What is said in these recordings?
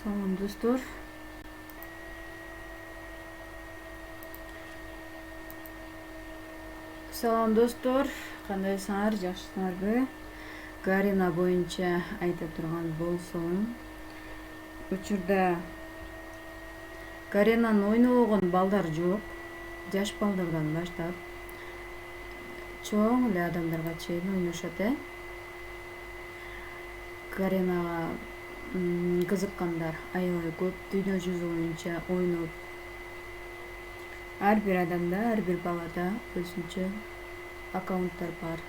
Салам достор. Салам достор. Кандайсыңар, жакшысыңарбы? Гарина боюнча айта турган болсом, учурда Гаринаны ойнобогон балдар жок. Жаш балдардан баштап чоң эле адамдарга чейин ойношот. Гаринага кызыккандар аябай көп. Дүйнө жүзү боюнча ойноп, ар бир адамда, ар бир балада өзүнчө аккаунттар бар.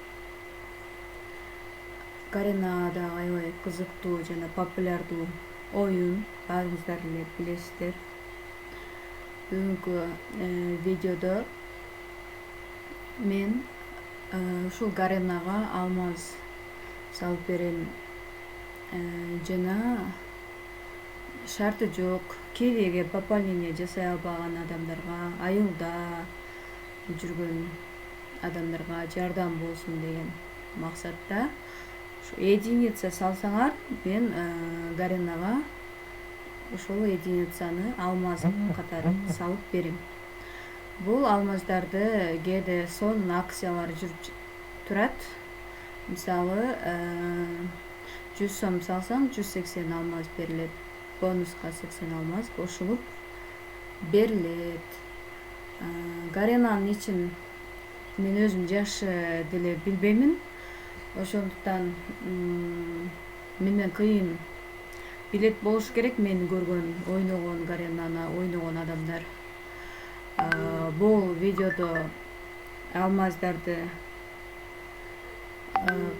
Гарина да аябай кызыктуу жана популярдуу оюн, баарыңыздар эле билесиздер. Бүгүнкү видеодо мен ушул Гаринага алмаз салып берем. Жана шарты жок, кириге пополнение жасай албаган адамдарга, айылда жүргөн адамдарга жардам болсун деген максатта единица салсаңар, мен Гаринага ошол единицаны алмаз катары салып берем. Бул алмаздарды кээде сонун акциялар жүрүп турат. Мисалы 100 сом салсаң 180 алмаз берилет, бонуска 80 алмаз кошулуп берилет. Гаринанын ичин мен өзүм жакшы деле билбеймин, ошондуктан менден кыйын билет болуш керек мени көргөн, ойногон, Гаринаны ойногон адамдар. Бул видеодо алмаздарды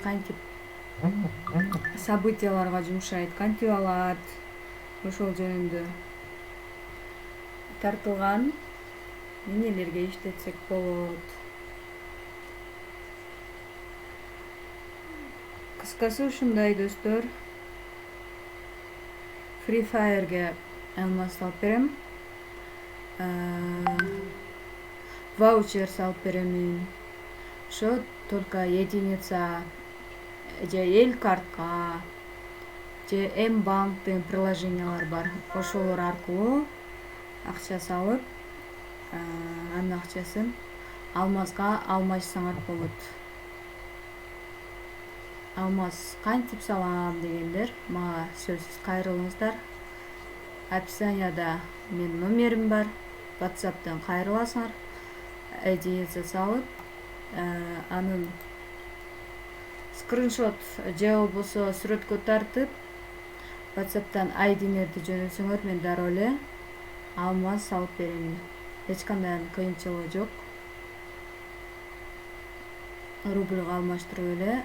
кантип событияларга жумшайт, кантип алат, ошол жөнүндө тартылган. Эмнелерге иштетсек болот? Кыскасы ушундай достор. Free Fire'ге алмаз салып берем. Ваучер салып беремин. Ошо только единица же эл картка же М-банк деген приложениялар бар. Ошолор аркылуу акча салып, анын акчасын алмазга алмашсаңар болот. Алмаз кантип салам дегендер мага сөзсүз кайрылыңыздар. Описанияда менин номерим бар. WhatsApp'тан кайрыласыңар. Единица салып, анын скриншот же болбосо сүрөткө тартып WhatsApp'тан айдинерди жөнөтсөңөр, мен дароо эле алмаз салып берем. Эч кандай кыйынчылыгы жок. Рубльга алмаштырып эле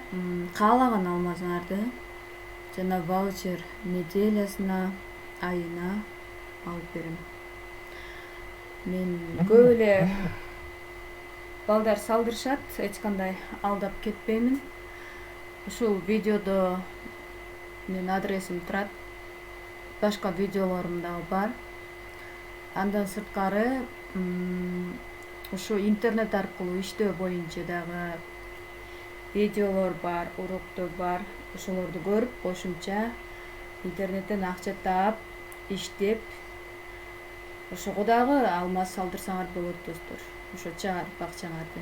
каалаган алмазыңарды жана ваучер неделясына, айына алып берем. Мен көп эле балдар салдырышат, эч кандай алдап кетпеймин. Ушул видеодо менин адресим турат. Башка видеолорум дагы бар. Андан сырткары ушу интернет аркылуу иштөө боюнча дагы видеолор бар, уроктор бар. Ошолорду көрүп, кошумча интернеттен акча таап, иштеп, ошого дагы алмаз салдырсаңар болот достор. Ошо чыгарып акчаңарды.